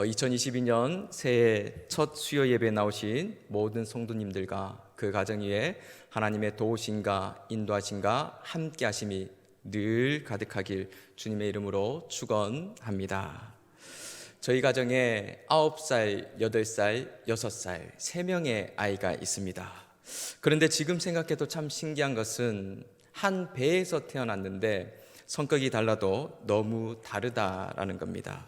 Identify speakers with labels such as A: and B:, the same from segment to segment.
A: 2022년 새해 첫 수요 예배에 나오신 모든 성도님들과 그 가정 위에 하나님의 도우심과 인도하심과 함께 하심이 늘 가득하길 주님의 이름으로 축원합니다. 저희 가정에 9살, 8살, 6살 3명의 아이가 있습니다. 그런데 지금 생각해도 참 신기한 것은 한 배에서 태어났는데 성격이 달라도 너무 다르다라는 겁니다.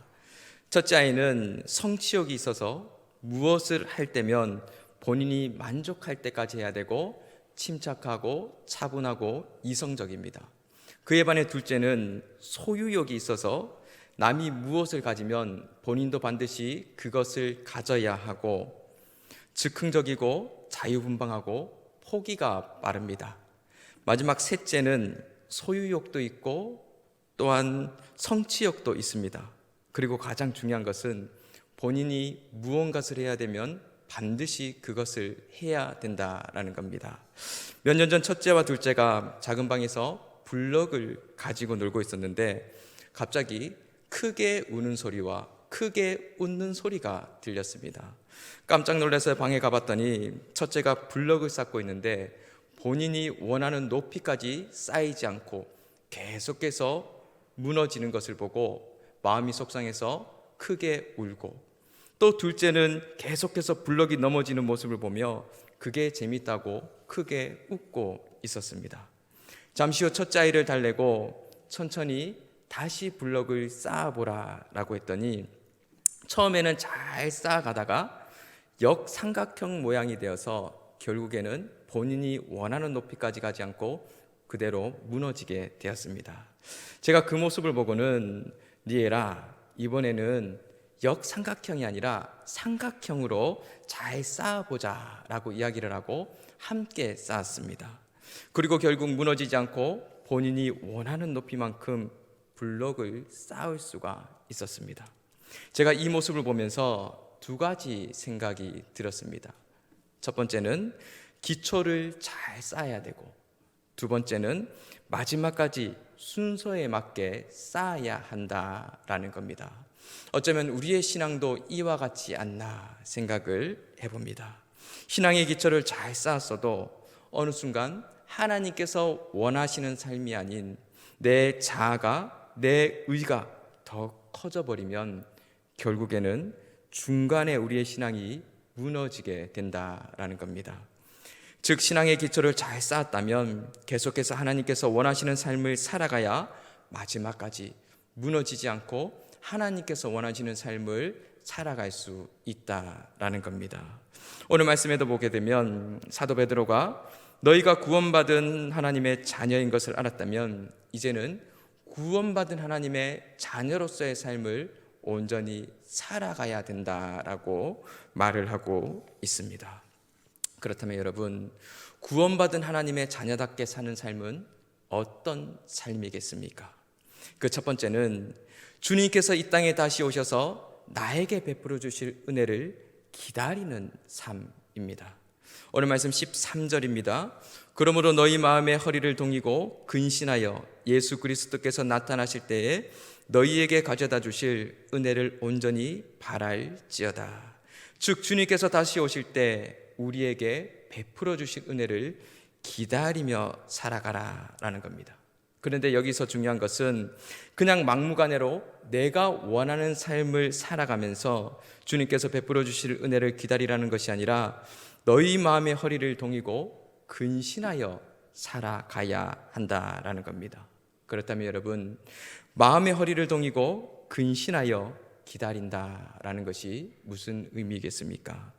A: 첫째 아이는 성취욕이 있어서 무엇을 할 때면 본인이 만족할 때까지 해야 되고 침착하고 차분하고 이성적입니다. 그에 반해 둘째는 소유욕이 있어서 남이 무엇을 가지면 본인도 반드시 그것을 가져야 하고 즉흥적이고 자유분방하고 포기가 빠릅니다. 마지막 셋째는 소유욕도 있고 또한 성취욕도 있습니다. 그리고 가장 중요한 것은 본인이 무언가를 해야 되면 반드시 그것을 해야 된다라는 겁니다. 몇 년 전 첫째와 둘째가 작은 방에서 블럭을 가지고 놀고 있었는데 갑자기 크게 우는 소리와 크게 웃는 소리가 들렸습니다. 깜짝 놀라서 방에 가봤더니 첫째가 블럭을 쌓고 있는데 본인이 원하는 높이까지 쌓이지 않고 계속해서 무너지는 것을 보고 마음이 속상해서 크게 울고, 또 둘째는 계속해서 블럭이 넘어지는 모습을 보며 그게 재밌다고 크게 웃고 있었습니다. 잠시 후 첫째 아이를 달래고 천천히 다시 블럭을 쌓아보라 라고 했더니 처음에는 잘 쌓아가다가 역삼각형 모양이 되어서 결국에는 본인이 원하는 높이까지 가지 않고 그대로 무너지게 되었습니다. 제가 그 모습을 보고는 니에라, 이번에는 역삼각형이 아니라 삼각형으로 잘 쌓아보자 라고 이야기를 하고 함께 쌓았습니다. 그리고 결국 무너지지 않고 본인이 원하는 높이만큼 블럭을 쌓을 수가 있었습니다. 제가 이 모습을 보면서 두 가지 생각이 들었습니다. 첫 번째는 기초를 잘 쌓아야 되고, 두 번째는 마지막까지 순서에 맞게 쌓아야 한다라는 겁니다. 어쩌면 우리의 신앙도 이와 같지 않나 생각을 해봅니다. 신앙의 기초를 잘 쌓았어도 어느 순간 하나님께서 원하시는 삶이 아닌 내 자아가, 내 의가 더 커져버리면 결국에는 중간에 우리의 신앙이 무너지게 된다라는 겁니다. 즉 신앙의 기초를 잘 쌓았다면 계속해서 하나님께서 원하시는 삶을 살아가야 마지막까지 무너지지 않고 하나님께서 원하시는 삶을 살아갈 수 있다라는 겁니다. 오늘 말씀에도 보게 되면 사도 베드로가 너희가 구원받은 하나님의 자녀인 것을 알았다면 이제는 구원받은 하나님의 자녀로서의 삶을 온전히 살아가야 된다라고 말을 하고 있습니다. 그렇다면 여러분, 구원받은 하나님의 자녀답게 사는 삶은 어떤 삶이겠습니까? 그 첫 번째는 주님께서 이 땅에 다시 오셔서 나에게 베풀어 주실 은혜를 기다리는 삶입니다. 오늘 말씀 13절입니다. 그러므로 너희 마음의 허리를 동이고 근신하여 예수 그리스도께서 나타나실 때에 너희에게 가져다 주실 은혜를 온전히 바랄지어다. 즉 주님께서 다시 오실 때 우리에게 베풀어 주실 은혜를 기다리며 살아가라 라는 겁니다. 그런데 여기서 중요한 것은 그냥 막무가내로 내가 원하는 삶을 살아가면서 주님께서 베풀어 주실 은혜를 기다리라는 것이 아니라 너희 마음의 허리를 동이고 근신하여 살아가야 한다라는 겁니다. 그렇다면 여러분, 마음의 허리를 동이고 근신하여 기다린다라는 것이 무슨 의미겠습니까?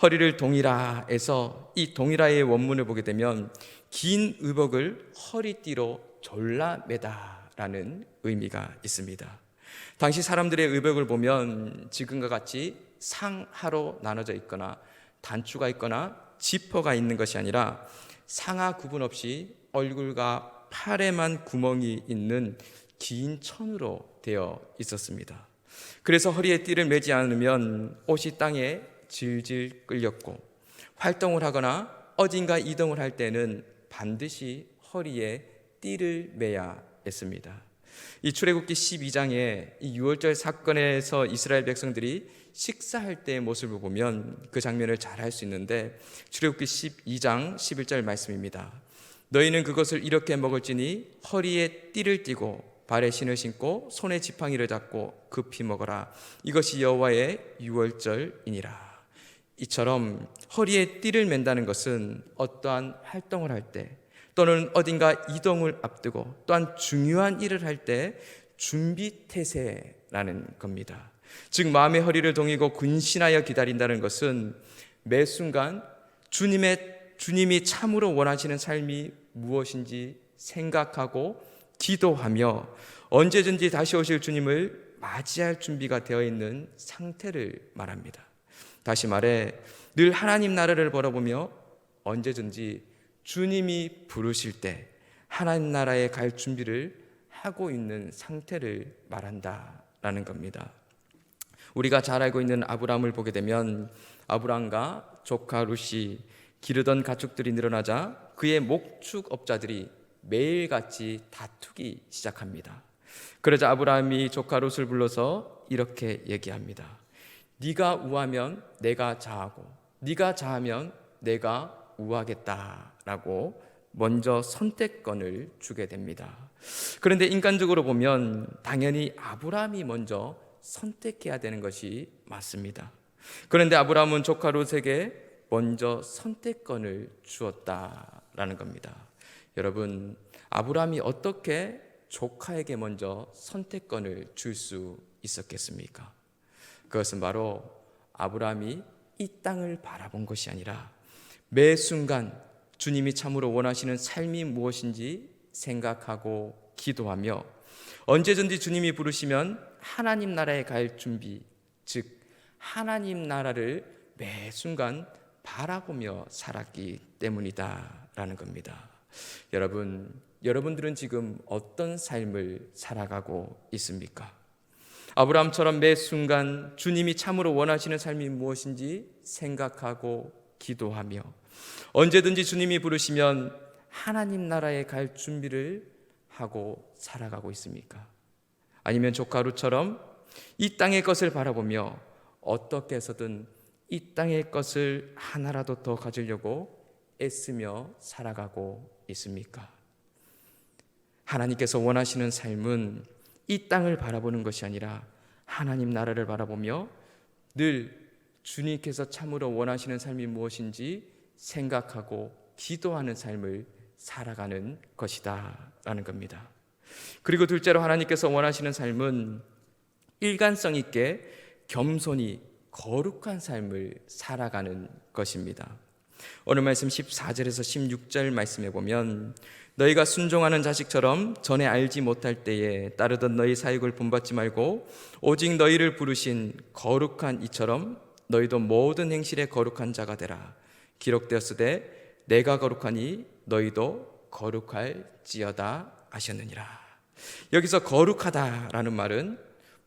A: 허리를 동이라 해서 이 동이라의 원문을 보게 되면 긴 의복을 허리띠로 졸라매다라는 의미가 있습니다. 당시 사람들의 의복을 보면 지금과 같이 상하로 나눠져 있거나 단추가 있거나 지퍼가 있는 것이 아니라 상하 구분 없이 얼굴과 팔에만 구멍이 있는 긴 천으로 되어 있었습니다. 그래서 허리에 띠를 매지 않으면 옷이 땅에 질질 끌렸고 활동을 하거나 어딘가 이동을 할 때는 반드시 허리에 띠를 매야 했습니다. 이 출애굽기 12장의 이 유월절 사건에서 이스라엘 백성들이 식사할 때의 모습을 보면 그 장면을 잘 알 수 있는데, 출애굽기 12장 11절 말씀입니다. 너희는 그것을 이렇게 먹을지니 허리에 띠를 띠고 발에 신을 신고 손에 지팡이를 잡고 급히 먹어라. 이것이 여호와의 유월절이니라. 이처럼 허리에 띠를 맨다는 것은 어떠한 활동을 할 때 또는 어딘가 이동을 앞두고 또한 중요한 일을 할 때 준비 태세라는 겁니다. 즉 마음의 허리를 동이고 근신하여 기다린다는 것은 매 순간 주님이 참으로 원하시는 삶이 무엇인지 생각하고 기도하며 언제든지 다시 오실 주님을 맞이할 준비가 되어 있는 상태를 말합니다. 다시 말해 늘 하나님 나라를 바라보며 언제든지 주님이 부르실 때 하나님 나라에 갈 준비를 하고 있는 상태를 말한다라는 겁니다. 우리가 잘 알고 있는 아브라함을 보게 되면 아브라함과 조카 룻이 기르던 가축들이 늘어나자 그의 목축업자들이 매일같이 다투기 시작합니다. 그러자 아브라함이 조카 룻을 불러서 이렇게 얘기합니다. 네가 우하면 내가 자하고 네가 자하면 내가 우하겠다라고 먼저 선택권을 주게 됩니다. 그런데 인간적으로 보면 당연히 아브라함이 먼저 선택해야 되는 것이 맞습니다. 그런데 아브라함은 조카 롯에게 먼저 선택권을 주었다라는 겁니다. 여러분, 아브라함이 어떻게 조카에게 먼저 선택권을 줄 수 있었겠습니까? 그것은 바로 아브라함이 이 땅을 바라본 것이 아니라 매 순간 주님이 참으로 원하시는 삶이 무엇인지 생각하고 기도하며 언제든지 주님이 부르시면 하나님 나라에 갈 준비, 즉 하나님 나라를 매 순간 바라보며 살았기 때문이다라는 겁니다. 여러분들은 지금 어떤 삶을 살아가고 있습니까? 아브라함처럼 매 순간 주님이 참으로 원하시는 삶이 무엇인지 생각하고 기도하며 언제든지 주님이 부르시면 하나님 나라에 갈 준비를 하고 살아가고 있습니까? 아니면 조카 룻처럼 이 땅의 것을 바라보며 어떻게 해서든 이 땅의 것을 하나라도 더 가지려고 애쓰며 살아가고 있습니까? 하나님께서 원하시는 삶은 이 땅을 바라보는 것이 아니라 하나님 나라를 바라보며 늘 주님께서 참으로 원하시는 삶이 무엇인지 생각하고 기도하는 삶을 살아가는 것이다 라는 겁니다. 그리고 둘째로 하나님께서 원하시는 삶은 일관성 있게 겸손히 거룩한 삶을 살아가는 것입니다. 오늘 말씀 14절에서 16절 말씀에 보면 너희가 순종하는 자식처럼 전에 알지 못할 때에 따르던 너희 사육을 본받지 말고 오직 너희를 부르신 거룩한 이처럼 너희도 모든 행실에 거룩한 자가 되라. 기록되었으되 내가 거룩하니 너희도 거룩할지어다 하셨느니라. 여기서 거룩하다라는 말은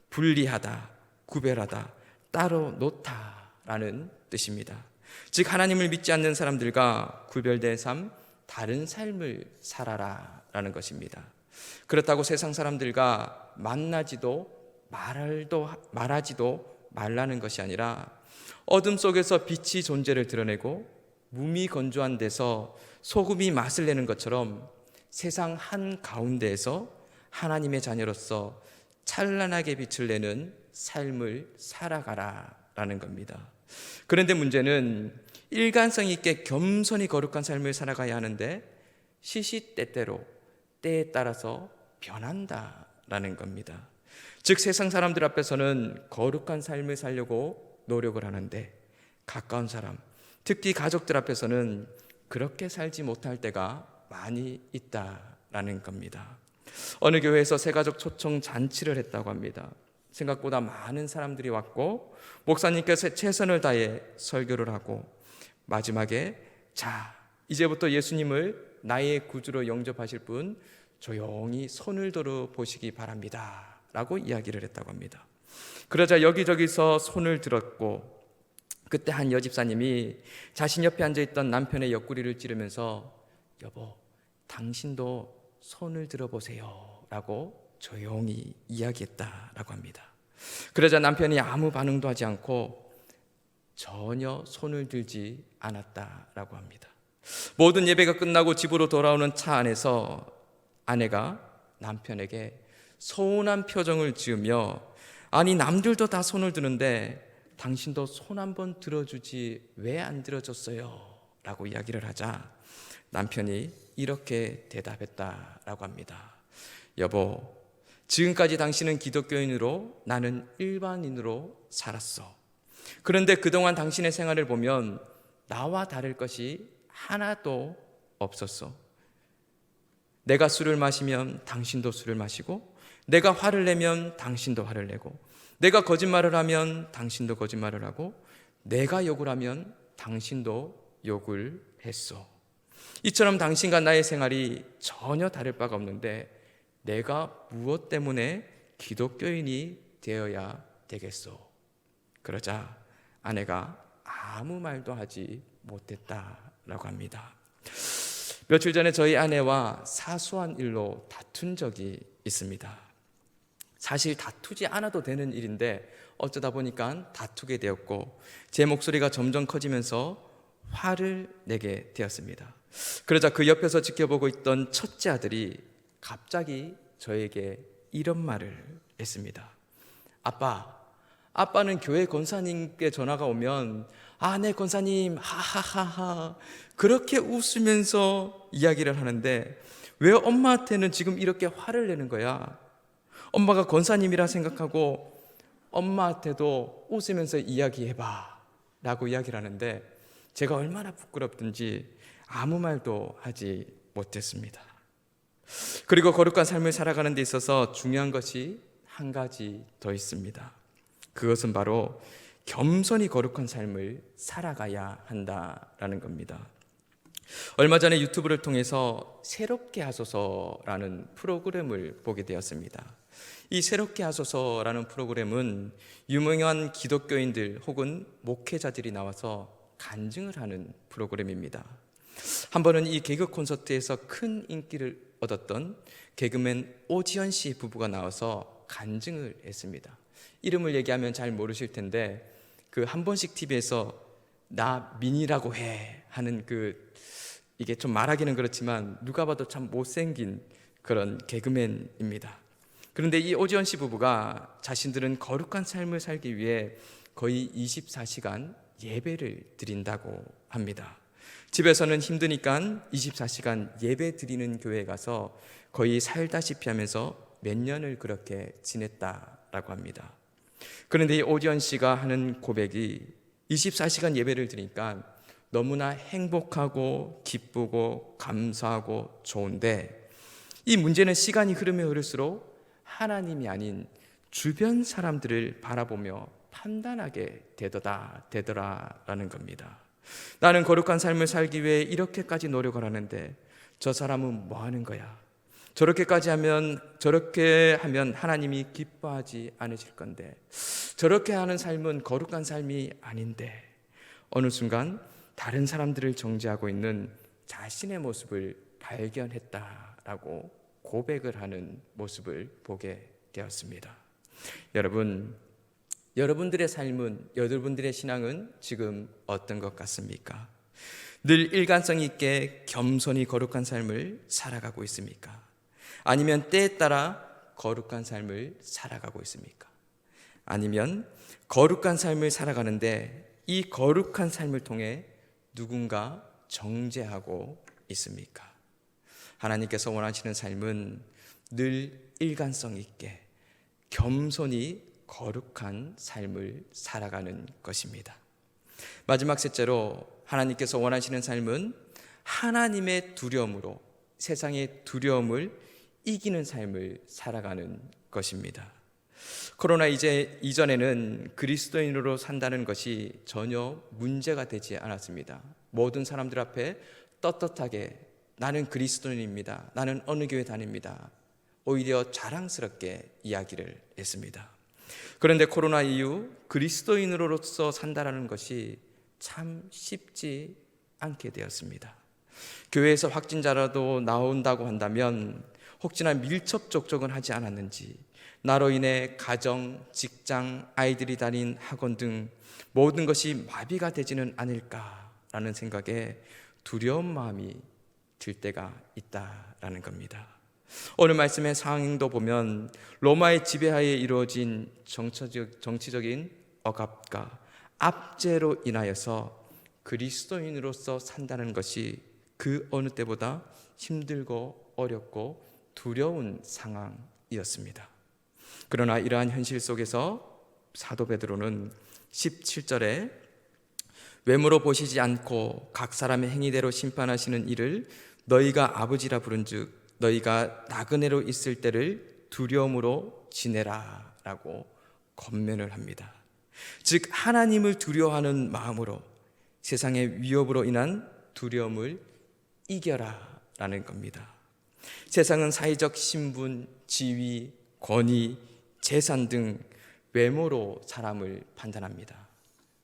A: 분리하다, 구별하다, 따로 놓다라는 뜻입니다. 즉 하나님을 믿지 않는 사람들과 구별된 삶, 다른 삶을 살아라라는 것입니다. 그렇다고 세상 사람들과 만나지도 말하지도 말라는 것이 아니라 어둠 속에서 빛이 존재를 드러내고 무미 건조한 데서 소금이 맛을 내는 것처럼 세상 한가운데에서 하나님의 자녀로서 찬란하게 빛을 내는 삶을 살아가라라는 겁니다. 그런데 문제는 일관성 있게 겸손히 거룩한 삶을 살아가야 하는데 시시때때로 때에 따라서 변한다라는 겁니다. 즉 세상 사람들 앞에서는 거룩한 삶을 살려고 노력을 하는데 가까운 사람, 특히 가족들 앞에서는 그렇게 살지 못할 때가 많이 있다라는 겁니다. 어느 교회에서 새가족 초청 잔치를 했다고 합니다. 생각보다 많은 사람들이 왔고 목사님께서 최선을 다해 설교를 하고 마지막에 자, 이제부터 예수님을 나의 구주로 영접하실 분 조용히 손을 들어 보시기 바랍니다 라고 이야기를 했다고 합니다. 그러자 여기저기서 손을 들었고 그때 한 여집사님이 자신 옆에 앉아있던 남편의 옆구리를 찌르면서 여보, 당신도 손을 들어보세요 라고 조용히 이야기했다라고 합니다. 그러자 남편이 아무 반응도 하지 않고 전혀 손을 들지 않았다라고 합니다. 모든 예배가 끝나고 집으로 돌아오는 차 안에서 아내가 남편에게 서운한 표정을 지으며, 아니 남들도 다 손을 드는데 당신도 손 한번 들어주지 왜 안 들어줬어요? 라고 이야기를 하자 남편이 이렇게 대답했다라고 합니다. 여보, 지금까지 당신은 기독교인으로 나는 일반인으로 살았어. 그런데 그동안 당신의 생활을 보면 나와 다를 것이 하나도 없었어. 내가 술을 마시면 당신도 술을 마시고, 내가 화를 내면 당신도 화를 내고, 내가 거짓말을 하면 당신도 거짓말을 하고, 내가 욕을 하면 당신도 욕을 했어. 이처럼 당신과 나의 생활이 전혀 다를 바가 없는데 내가 무엇 때문에 기독교인이 되어야 되겠소? 그러자 아내가 아무 말도 하지 못했다라고 합니다. 며칠 전에 저희 아내와 사소한 일로 다툰 적이 있습니다. 사실 다투지 않아도 되는 일인데 어쩌다 보니까 다투게 되었고, 제 목소리가 점점 커지면서 화를 내게 되었습니다. 그러자 그 옆에서 지켜보고 있던 첫째 아들이 갑자기 저에게 이런 말을 했습니다. 아빠는 교회 권사님께 전화가 오면 네 권사님 하하하하 그렇게 웃으면서 이야기를 하는데 왜 엄마한테는 지금 이렇게 화를 내는 거야? 엄마가 권사님이라 생각하고 엄마한테도 웃으면서 이야기해봐 라고 이야기를 하는데 제가 얼마나 부끄럽든지 아무 말도 하지 못했습니다. 그리고 거룩한 삶을 살아가는 데 있어서 중요한 것이 한 가지 더 있습니다. 그것은 바로 겸손히 거룩한 삶을 살아가야 한다라는 겁니다. 얼마 전에 유튜브를 통해서 새롭게 하소서라는 프로그램을 보게 되었습니다. 이 새롭게 하소서라는 프로그램은 유명한 기독교인들 혹은 목회자들이 나와서 간증을 하는 프로그램입니다. 한 번은 이 개그 콘서트에서 큰 인기를 얻었던 개그맨 오지연 씨 부부가 나와서 간증을 했습니다. 이름을 얘기하면 잘 모르실 텐데 그 한 번씩 TV에서 나 민이라고 해 하는 이게 좀 말하기는 그렇지만 누가 봐도 참 못생긴 그런 개그맨입니다. 그런데 이 오지연 씨 부부가 자신들은 거룩한 삶을 살기 위해 거의 24시간 예배를 드린다고 합니다. 집에서는 힘드니까 24시간 예배 드리는 교회에 가서 거의 살다시피 하면서 몇 년을 그렇게 지냈다라고 합니다. 그런데 이 오지연 씨가 하는 고백이 24시간 예배를 드리니까 너무나 행복하고 기쁘고 감사하고 좋은데 이 문제는 시간이 흐르면 흐를수록 하나님이 아닌 주변 사람들을 바라보며 판단하게 되더라라는 겁니다. 나는 거룩한 삶을 살기 위해 이렇게까지 노력을 하는데 저 사람은 뭐 하는 거야? 저렇게 하면 하나님이 기뻐하지 않으실 건데 저렇게 하는 삶은 거룩한 삶이 아닌데 어느 순간 다른 사람들을 정죄하고 있는 자신의 모습을 발견했다라고 고백을 하는 모습을 보게 되었습니다. 여러분들의 삶은, 여러분들의 신앙은 지금 어떤 것 같습니까? 늘 일관성 있게 겸손히 거룩한 삶을 살아가고 있습니까? 아니면 때에 따라 거룩한 삶을 살아가고 있습니까? 아니면 거룩한 삶을 살아가는데 이 거룩한 삶을 통해 누군가 정죄하고 있습니까? 하나님께서 원하시는 삶은 늘 일관성 있게 겸손히 거룩한 삶을 살아가는 것입니다. 마지막 셋째로 하나님께서 원하시는 삶은 하나님의 두려움으로 세상의 두려움을 이기는 삶을 살아가는 것입니다. 코로나 이전에는 그리스도인으로 산다는 것이 전혀 문제가 되지 않았습니다. 모든 사람들 앞에 떳떳하게 나는 그리스도인입니다. 나는 어느 교회 다닙니다. 오히려 자랑스럽게 이야기를 했습니다. 그런데 코로나 이후 그리스도인으로서 산다라는 것이 참 쉽지 않게 되었습니다. 교회에서 확진자라도 나온다고 한다면 혹시나 밀접 접촉은 하지 않았는지, 나로 인해 가정, 직장, 아이들이 다닌 학원 등 모든 것이 마비가 되지는 않을까라는 생각에 두려운 마음이 들 때가 있다라는 겁니다. 오늘 말씀의 상황도 보면 로마의 지배하에 이루어진 정치적인 억압과 압제로 인하여서 그리스도인으로서 산다는 것이 그 어느 때보다 힘들고 어렵고 두려운 상황이었습니다. 그러나 이러한 현실 속에서 사도 베드로는 17절에 외모로 보시지 않고 각 사람의 행위대로 심판하시는 이를 너희가 아버지라 부른즉 너희가 나그네로 있을 때를 두려움으로 지내라 라고 권면을 합니다. 즉 하나님을 두려워하는 마음으로 세상의 위협으로 인한 두려움을 이겨라 라는 겁니다. 세상은 사회적 신분, 지위, 권위, 재산 등 외모로 사람을 판단합니다.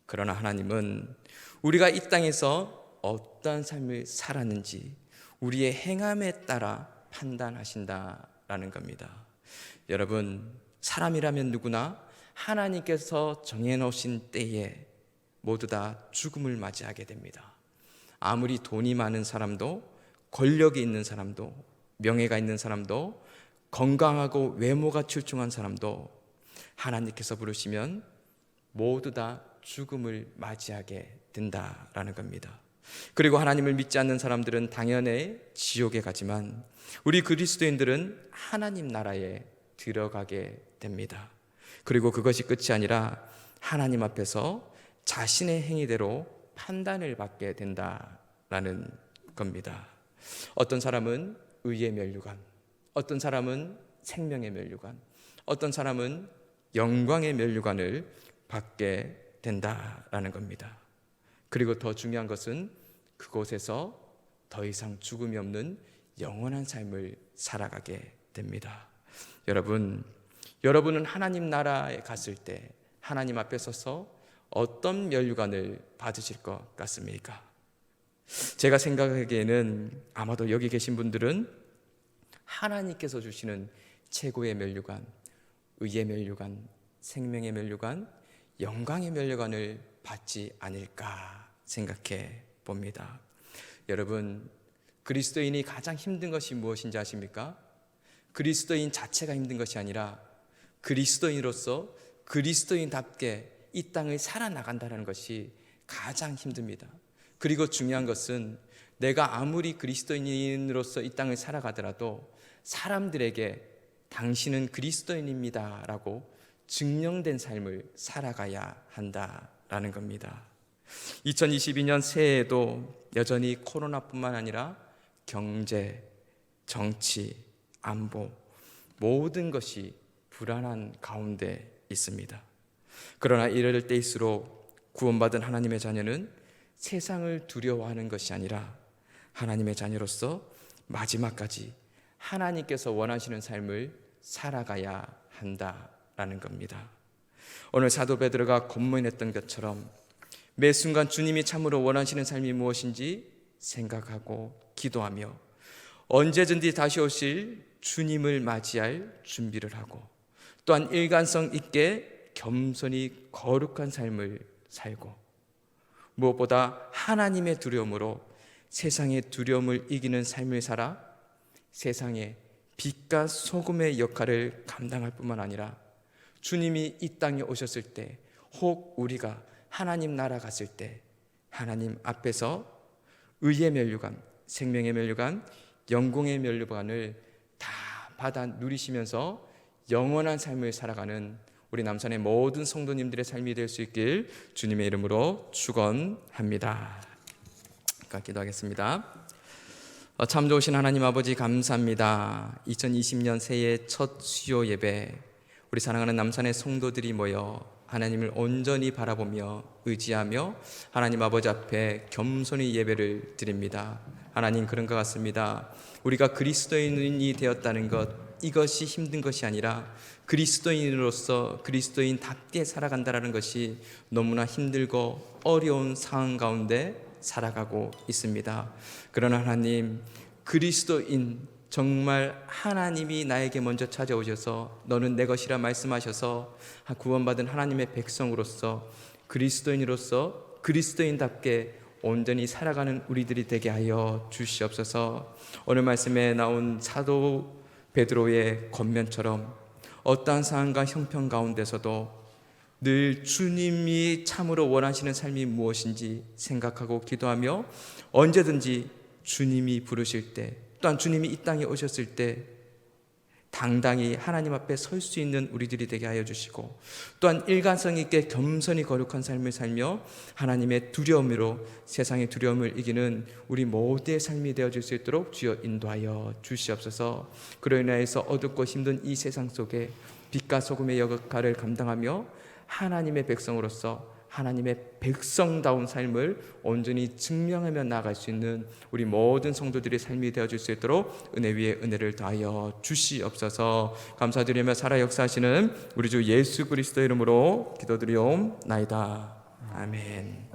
A: 그러나 하나님은 우리가 이 땅에서 어떠한 삶을 살았는지 우리의 행함에 따라 판단하신다라는 겁니다. 여러분, 사람이라면 누구나 하나님께서 정해놓으신 때에 모두 다 죽음을 맞이하게 됩니다. 아무리 돈이 많은 사람도, 권력이 있는 사람도, 명예가 있는 사람도, 건강하고 외모가 출중한 사람도 하나님께서 부르시면 모두 다 죽음을 맞이하게 된다라는 겁니다. 그리고 하나님을 믿지 않는 사람들은 당연히 지옥에 가지만 우리 그리스도인들은 하나님 나라에 들어가게 됩니다. 그리고 그것이 끝이 아니라 하나님 앞에서 자신의 행위대로 판단을 받게 된다라는 겁니다. 어떤 사람은 의의 면류관, 어떤 사람은 생명의 면류관, 어떤 사람은 영광의 면류관을 받게 된다라는 겁니다. 그리고 더 중요한 것은 그곳에서 더 이상 죽음이 없는 영원한 삶을 살아가게 됩니다. 여러분은 하나님 나라에 갔을 때 하나님 앞에 서서 어떤 면류관을 받으실 것 같습니까? 제가 생각하기에는 아마도 여기 계신 분들은 하나님께서 주시는 최고의 면류관, 의의 면류관, 생명의 면류관, 영광의 면류관을 받지 않을까 생각해 봅니다. 여러분, 그리스도인이 가장 힘든 것이 무엇인지 아십니까? 그리스도인 자체가 힘든 것이 아니라 그리스도인으로서 그리스도인답게 이 땅을 살아나간다는 것이 가장 힘듭니다. 그리고 중요한 것은 내가 아무리 그리스도인으로서 이 땅을 살아가더라도 사람들에게 당신은 그리스도인입니다 라고 증명된 삶을 살아가야 한다라는 겁니다. 2022년 새해에도 여전히 코로나뿐만 아니라 경제, 정치, 안보 모든 것이 불안한 가운데 있습니다. 그러나 이럴 때일수록 구원받은 하나님의 자녀는 세상을 두려워하는 것이 아니라 하나님의 자녀로서 마지막까지 하나님께서 원하시는 삶을 살아가야 한다라는 겁니다. 오늘 사도 베드로가 권면했던 것처럼 매 순간 주님이 참으로 원하시는 삶이 무엇인지 생각하고 기도하며 언제든지 다시 오실 주님을 맞이할 준비를 하고 또한 일관성 있게 겸손히 거룩한 삶을 살고 무엇보다 하나님의 두려움으로 세상의 두려움을 이기는 삶을 살아 세상의 빛과 소금의 역할을 감당할 뿐만 아니라 주님이 이 땅에 오셨을 때 혹 우리가 하나님 나라 갔을 때 하나님 앞에서 의의 면류관, 생명의 면류관, 영광의 면류관을 다 받아 누리시면서 영원한 삶을 살아가는 우리 남산의 모든 성도님들의 삶이 될 수 있길 주님의 이름으로 축원합니다. 기도하겠습니다. 참 좋으신 하나님 아버지 감사합니다. 2020년 새해 첫 수요 예배 우리 사랑하는 남산의 성도들이 모여 하나님을 온전히 바라보며 의지하며 하나님 아버지 앞에 겸손히 예배를 드립니다. 하나님 그런 것 같습니다. 우리가 그리스도인이 되었다는 것 이것이 힘든 것이 아니라 그리스도인으로서 그리스도인답게 살아간다는 것이 너무나 힘들고 어려운 상황 가운데 살아가고 있습니다. 그러나 하나님 그리스도인 정말 하나님이 나에게 먼저 찾아오셔서 너는 내 것이라 말씀하셔서 구원받은 하나님의 백성으로서 그리스도인으로서 그리스도인답게 온전히 살아가는 우리들이 되게 하여 주시옵소서. 오늘 말씀에 나온 사도 베드로의 권면처럼 어떠한 상황과 형편 가운데서도 늘 주님이 참으로 원하시는 삶이 무엇인지 생각하고 기도하며 언제든지 주님이 부르실 때, 또한 주님이 이 땅에 오셨을 때 당당히 하나님 앞에 설 수 있는 우리들이 되게 하여 주시고, 또한 일관성 있게 겸손히 거룩한 삶을 살며 하나님의 두려움으로 세상의 두려움을 이기는 우리 모두의 삶이 되어질 수 있도록 주여 인도하여 주시옵소서. 그로 인하여서 어둡고 힘든 이 세상 속에 빛과 소금의 역할을 감당하며 하나님의 백성으로서 하나님의 백성다운 삶을 온전히 증명하며 나아갈 수 있는 우리 모든 성도들의 삶이 되어질 수 있도록 은혜 위에 은혜를 더하여 주시옵소서. 감사드리며 살아 역사하시는 우리 주 예수 그리스도 이름으로 기도드리옵나이다. 아멘.